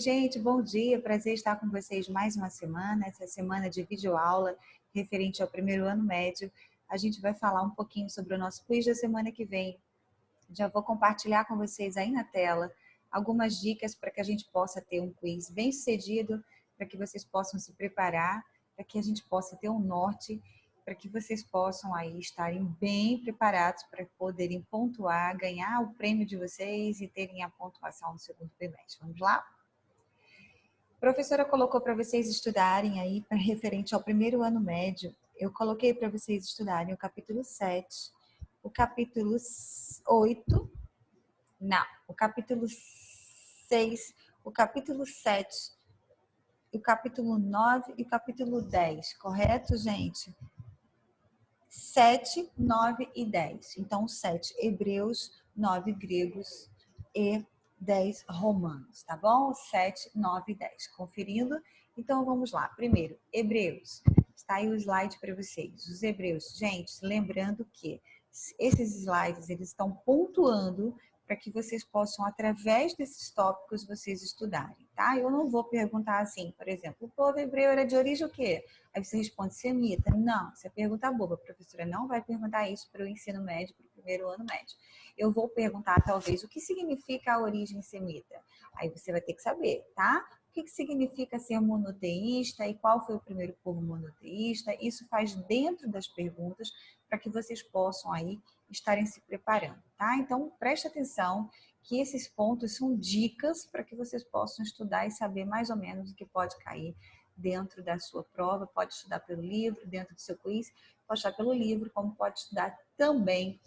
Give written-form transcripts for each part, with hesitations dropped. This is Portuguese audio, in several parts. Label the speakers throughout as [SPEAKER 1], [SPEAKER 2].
[SPEAKER 1] gente, bom dia, prazer estar com vocês mais uma semana, essa semana de videoaula referente ao primeiro ano médio. A gente vai falar um pouquinho sobre o nosso quiz da semana que vem. Já vou compartilhar com vocês aí na tela algumas dicas para que a gente possa ter um quiz bem sucedido, para que vocês possam se preparar, para que a gente possa ter um norte, para que vocês possam aí estarem bem preparados para poderem pontuar, ganhar o prêmio de vocês e terem a pontuação no segundo bimestre. Vamos lá? A professora colocou para vocês estudarem aí, para referente ao primeiro ano médio, eu coloquei para vocês estudarem o capítulo 7, o capítulo 8, não, o capítulo 6, o capítulo 7, o capítulo 9 e o capítulo 10, correto, gente? 7, 9 e 10. Então, 7 hebreus, 9 gregos e 10 romanos, tá bom? 7, 9 e 10. Conferindo? Então, vamos lá. Primeiro, hebreus. Está aí o slide para vocês. Os hebreus, gente, lembrando que esses slides, eles estão pontuando para que vocês possam, através desses tópicos, vocês estudarem, tá? Eu não vou perguntar assim, por exemplo, o povo hebreu era de origem o quê? Aí você responde semita. Não, isso é pergunta boba. A professora não vai perguntar isso para o ensino médio, para o primeiro ano médio. Eu vou perguntar, talvez, o que significa a origem semita. Aí você vai ter que saber, tá? O que significa ser monoteísta e qual foi o primeiro povo monoteísta. Isso faz dentro das perguntas para que vocês possam aí estarem se preparando, tá? Então, preste atenção que esses pontos são dicas para que vocês possam estudar e saber mais ou menos o que pode cair dentro da sua prova. Pode estudar pelo livro, dentro do seu quiz, pode estudar pelo livro, como pode estudar também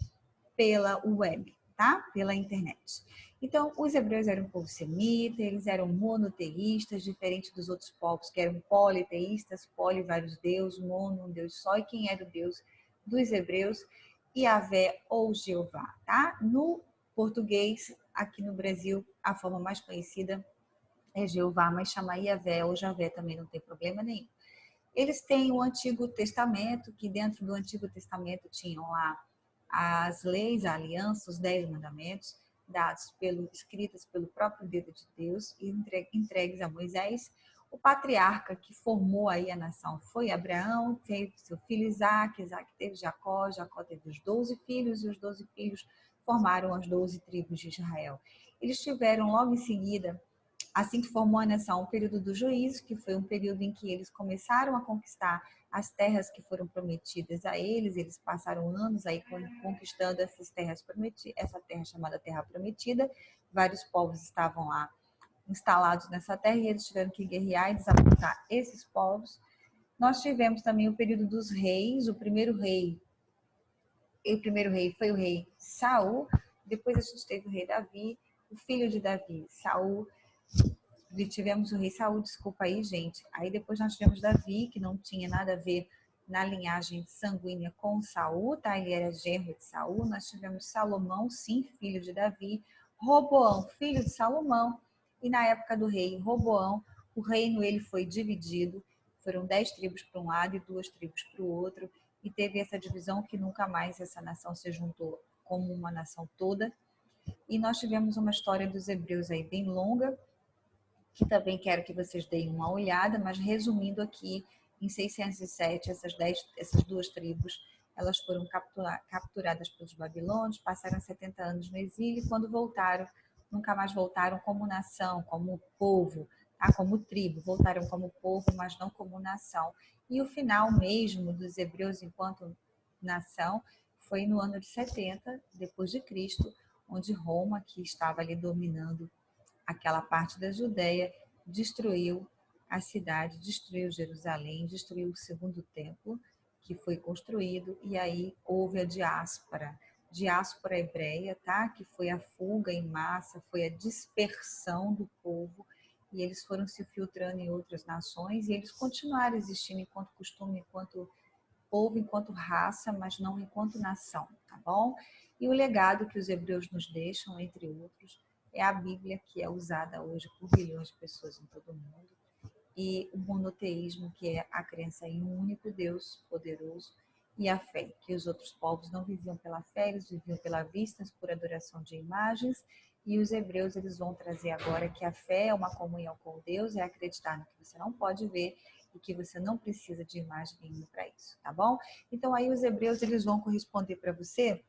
[SPEAKER 1] pela web, tá? Pela internet. Então, os hebreus eram um povo semita, eles eram monoteístas, diferente dos outros povos que eram politeístas, poli, vários deuses, mono, um deus só. E quem era o deus dos hebreus? Yahvé ou Jeová, tá? No português, aqui no Brasil, a forma mais conhecida é Jeová, mas chamar Yahvé ou Javé também não tem problema nenhum. Eles têm o Antigo Testamento, que dentro do Antigo Testamento tinham lá as leis, a aliança, os 10 mandamentos, escritas pelo próprio dedo de Deus e entregues a Moisés. O patriarca que formou aí a nação foi Abraão, teve seu filho Isaac, Isaac teve Jacó, Jacó teve os 12 filhos e os 12 filhos formaram as 12 tribos de Israel. Eles tiveram logo em seguida, assim que formou a nação, o período do juízo, que foi um período em que eles começaram a conquistar as terras que foram prometidas a eles. Eles passaram anos aí conquistando essas terras prometidas, essa terra chamada Terra Prometida. Vários povos estavam lá instalados nessa terra e eles tiveram que guerrear e desapontar esses povos. Nós tivemos também o período dos reis. O primeiro rei foi o rei Saul. Depois a gente teve o rei Davi, o filho de Davi, Saul. Tivemos o rei Saul, desculpa aí, gente. Aí depois nós tivemos Davi, que não tinha nada a ver na linhagem sanguínea com Saul, tá? Ele era genro de Saul. Nós tivemos Salomão, sim, filho de Davi. Roboão, filho de Salomão. E na época do rei Roboão, o reino ele foi dividido. Foram 10 tribos para um lado e 2 tribos para o outro. E teve essa divisão que nunca mais essa nação se juntou como uma nação toda. E nós tivemos uma história dos hebreus aí bem longa, que também quero que vocês deem uma olhada, mas resumindo aqui, em 607, essas 2 tribos, elas foram capturadas pelos babilônios, passaram 70 anos no exílio, e quando voltaram, nunca mais voltaram como nação, como povo, tá? Como tribo, voltaram como povo, mas não como nação. E o final mesmo dos hebreus enquanto nação foi no ano de 70, depois de Cristo, onde Roma, que estava ali dominando aquela parte da Judéia, destruiu a cidade, destruiu Jerusalém, destruiu o segundo templo que foi construído, e aí houve a diáspora hebreia, tá? Que foi a fuga em massa, foi a dispersão do povo, e eles foram se filtrando em outras nações, e eles continuaram existindo enquanto costume, enquanto povo, enquanto raça, mas não enquanto nação, tá bom? E o legado que os hebreus nos deixam, entre outros, é a Bíblia, que é usada hoje por bilhões de pessoas em todo o mundo, e o monoteísmo, que é a crença em um único Deus poderoso, e a fé, que os outros povos não viviam pela fé, eles viviam pela vista, por adoração de imagens, E os hebreus, eles vão trazer agora que a fé é uma comunhão com Deus, é acreditar no que você não pode ver e que você não precisa de imagem nenhuma para isso, tá bom? Então aí os hebreus, eles vão corresponder para você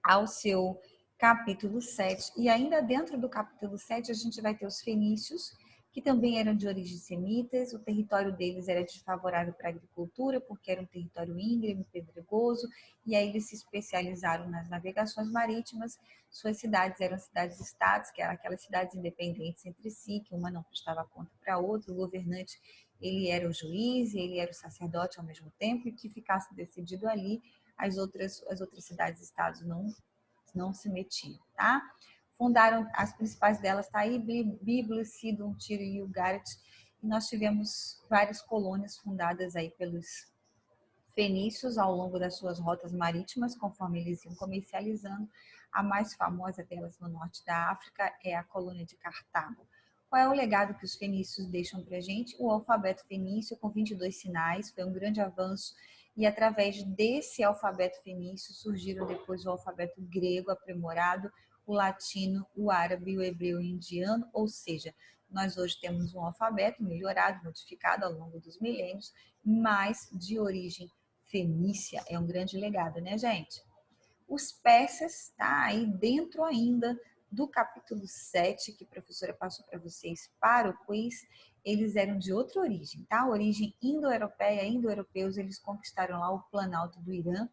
[SPEAKER 1] ao seu capítulo 7. E ainda dentro do capítulo 7, a gente vai ter os fenícios, que também eram de origem semitas. O território deles era desfavorável para a agricultura, porque era um território íngreme, pedregoso, e aí eles se especializaram nas navegações marítimas. Suas cidades eram cidades-estados, que eram aquelas cidades independentes entre si, que uma não prestava conta para a outra. O governante, ele era o juiz e ele era o sacerdote ao mesmo tempo, e que ficasse decidido ali, as outras cidades-estados não se metiam, tá? Fundaram, as principais delas, tá aí, Bíblia, Sidon, Tiro e Ugarit, e nós tivemos várias colônias fundadas aí pelos fenícios ao longo das suas rotas marítimas, conforme eles iam comercializando. A mais famosa delas no norte da África é a colônia de Cartago. Qual é o legado que os fenícios deixam para a gente? O alfabeto fenício com 22 sinais, foi um grande avanço, e através desse alfabeto fenício surgiram depois o alfabeto grego aprimorado, o latino, o árabe, o hebreu e o indiano, ou seja, nós hoje temos um alfabeto melhorado, modificado ao longo dos milênios, mas de origem fenícia. É um grande legado, né, gente? Os persas, tá aí dentro ainda do capítulo 7, que a professora passou para vocês para o quiz, eles eram de outra origem, tá? Origem indo-europeia, indo-europeus, eles conquistaram lá o Planalto do Irã.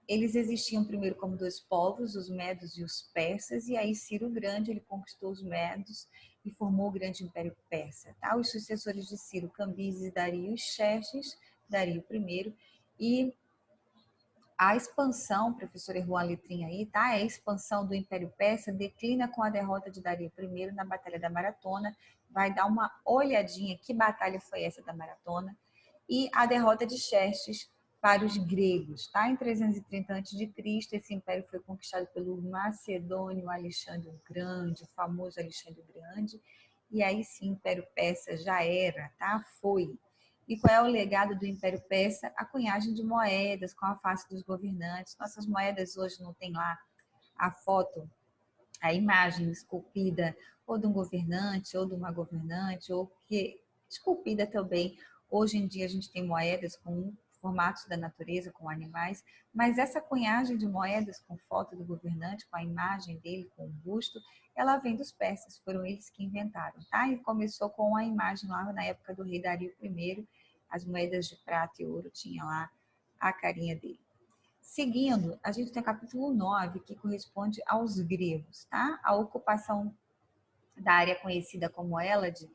[SPEAKER 1] Eles existiam primeiro como dois povos, os medos e os persas, e aí Ciro o Grande, ele conquistou os medos e formou o grande império persa, tá? Os sucessores de Ciro, Cambises, Dario e Xerxes, Dario I, e a expansão, o professor errou a letrinha aí, tá? A expansão do Império Persa declina com a derrota de Dario I na Batalha da Maratona. Vai dar uma olhadinha que batalha foi essa da Maratona. E a derrota de Xerxes para os gregos, tá? Em 330 a.C., esse império foi conquistado pelo macedônio Alexandre o Grande, o famoso Alexandre o Grande. E aí sim, o Império Persa já era, tá? Foi. E qual é o legado do Império Persa? A cunhagem de moedas com a face dos governantes. Nossas moedas hoje não tem lá a foto, a imagem esculpida ou de um governante ou de uma governante, ou que esculpida também. Hoje em dia a gente tem moedas com formatos da natureza, com animais, mas essa cunhagem de moedas com foto do governante, com a imagem dele, com o busto, ela vem dos persas, foram eles que inventaram, tá? E começou com a imagem lá na época do rei Dario I, as moedas de prata e ouro tinha lá a carinha dele. Seguindo, a gente tem o capítulo 9, que corresponde aos gregos, tá? A ocupação da área conhecida como Hélade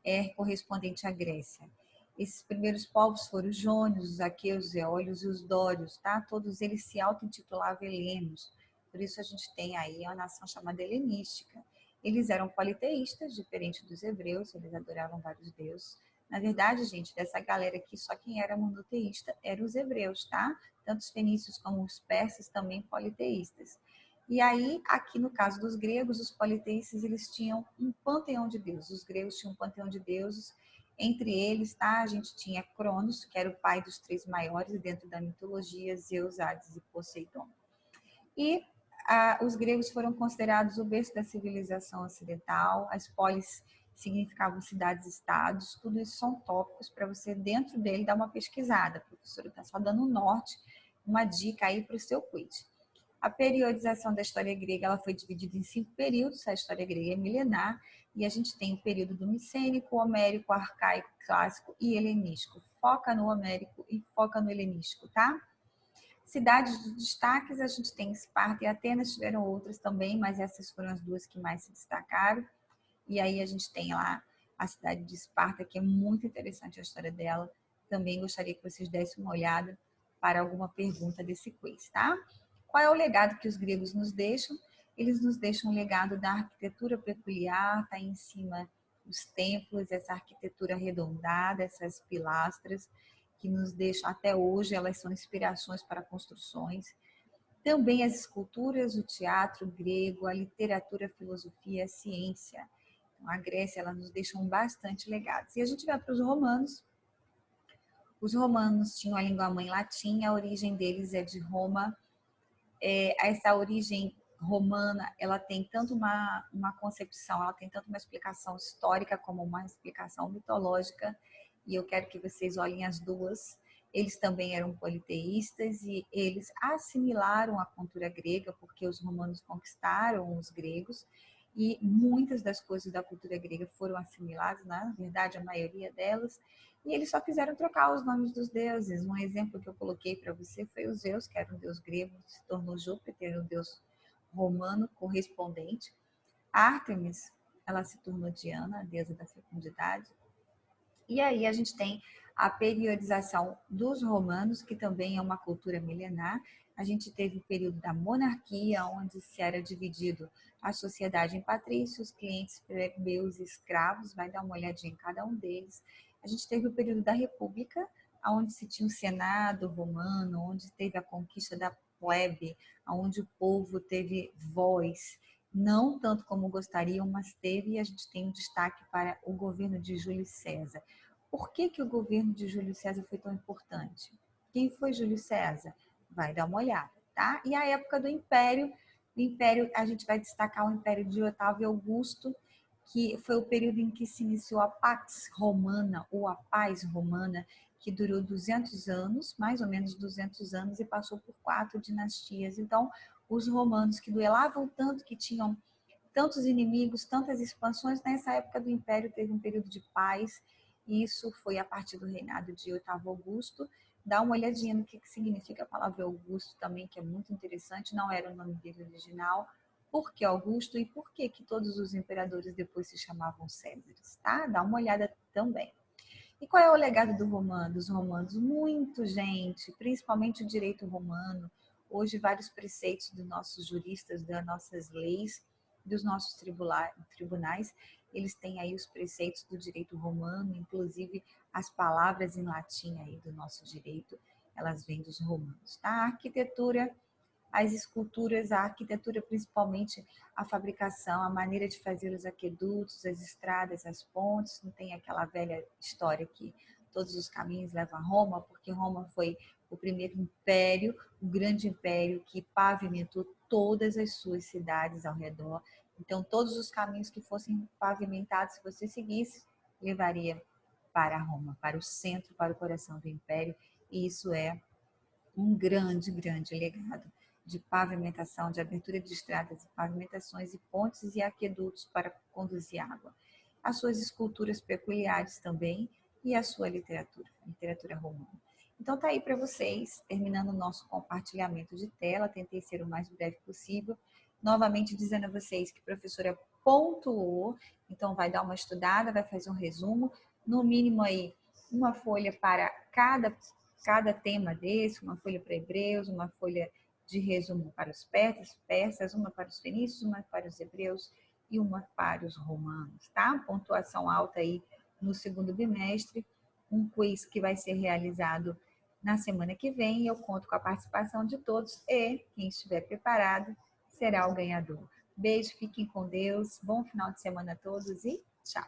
[SPEAKER 1] é correspondente à Grécia. Esses primeiros povos foram os jônios, os aqueus, os eólios e os dórios, tá? Todos eles se auto-intitulavam helenos. Por isso a gente tem aí uma nação chamada helenística. Eles eram politeístas, diferente dos hebreus, eles adoravam vários deuses. Na verdade, gente, dessa galera aqui, só quem era monoteísta eram os hebreus, tá? Tanto os fenícios como os persas também politeístas. E aí, aqui no caso dos gregos, os politeístas, eles tinham um panteão de deuses. Os gregos tinham um panteão de deuses. Entre eles, tá? A gente tinha Cronos, que era o pai dos três maiores dentro da mitologia, Zeus, Hades e Poseidon. E os gregos foram considerados o berço da civilização ocidental. As polis significavam cidades-estados. Tudo isso são tópicos para você, dentro dele, dar uma pesquisada. A professora está só dando um norte, uma dica aí para o seu quiz. A periodização da história grega, ela foi dividida em 5 períodos. A história grega é milenar, e a gente tem o período do micênico, homérico, arcaico, clássico e helenístico. Foca no homérico e foca no helenístico, tá? Cidades de destaques, a gente tem Esparta e Atenas, tiveram outras também, mas essas foram as duas que mais se destacaram. E aí a gente tem lá a cidade de Esparta, que é muito interessante a história dela. Também gostaria que vocês dessem uma olhada para alguma pergunta desse quiz, tá? Qual é o legado que os gregos nos deixam? Eles nos deixam um legado da arquitetura peculiar, tá aí em cima os templos, essa arquitetura arredondada, essas pilastras que nos deixam até hoje, elas são inspirações para construções. Também as esculturas, o teatro grego, a literatura, a filosofia, a ciência. Então, a Grécia, ela nos deixa bastante legados. E a gente vai para os romanos. Os romanos tinham a língua mãe latim, a origem deles é de Roma. Essa origem romana, ela tem tanto uma concepção, ela tem tanto uma explicação histórica como uma explicação mitológica, e eu quero que vocês olhem as duas. Eles também eram politeístas e eles assimilaram a cultura grega, porque os romanos conquistaram os gregos, e muitas das coisas da cultura grega foram assimiladas, na verdade, a maioria delas, e eles só fizeram trocar os nomes dos deuses. Um exemplo que eu coloquei para você foi o Zeus, que era um deus grego, se tornou Júpiter, um deus romano correspondente. Ártemis, ela se tornou Diana, a deusa da fecundidade. E aí a gente tem a periodização dos romanos, que também é uma cultura milenar. A gente teve o período da monarquia, onde se era dividido a sociedade em patrícios, clientes, plebeus e escravos. Vai dar uma olhadinha em cada um deles. A gente teve o período da república, onde se tinha o Senado romano, onde teve a conquista da plebe, onde o povo teve voz, não tanto como gostariam, mas teve, e a gente tem um destaque para o governo de Júlio César. Por que o governo de Júlio César foi tão importante? Quem foi Júlio César? Vai dar uma olhada, tá? E a época do Império, a gente vai destacar o Império de Otávio Augusto, que foi o período em que se iniciou a Pax Romana, ou a Paz Romana, que durou 200 anos, mais ou menos 200 anos, e passou por 4 dinastias. Então, os romanos que duelavam tanto, que tinham tantos inimigos, tantas expansões, nessa época do Império teve um período de paz, e isso foi a partir do reinado de Otávio Augusto. Dá uma olhadinha no que significa a palavra Augusto também, que é muito interessante, não era o nome dele original. Por que Augusto e por que todos os imperadores depois se chamavam Césares, tá? Dá uma olhada também. E qual é o legado dos romanos? Muito, gente, principalmente o direito romano. Hoje, vários preceitos dos nossos juristas, das nossas leis, dos nossos tribunais, eles têm aí os preceitos do direito romano, inclusive as palavras em latim aí do nosso direito, elas vêm dos romanos. Tá? A arquitetura, as esculturas, a arquitetura, principalmente a fabricação, a maneira de fazer os aquedutos, as estradas, as pontes. Não tem aquela velha história que todos os caminhos levam a Roma, porque Roma foi o primeiro império, o grande império que pavimentou todas as suas cidades ao redor. Então, todos os caminhos que fossem pavimentados, se você seguisse, levaria para Roma, para o centro, para o coração do império. E isso é um grande, grande legado de pavimentação, de abertura de estradas, pavimentações e pontes e aquedutos para conduzir água. As suas esculturas peculiares também e a sua literatura romana. Então tá aí para vocês, terminando o nosso compartilhamento de tela, tentei ser o mais breve possível, novamente dizendo a vocês que a professora pontuou, então vai dar uma estudada, vai fazer um resumo, no mínimo aí uma folha para cada tema desse, uma folha para hebreus, uma folha de resumo para os persas, uma para os fenícios, uma para os hebreus e uma para os romanos, tá? Pontuação alta aí no segundo bimestre, um quiz que vai ser realizado na semana que vem. Eu conto com a participação de todos e quem estiver preparado será o ganhador. Beijo, fiquem com Deus, bom final de semana a todos e tchau!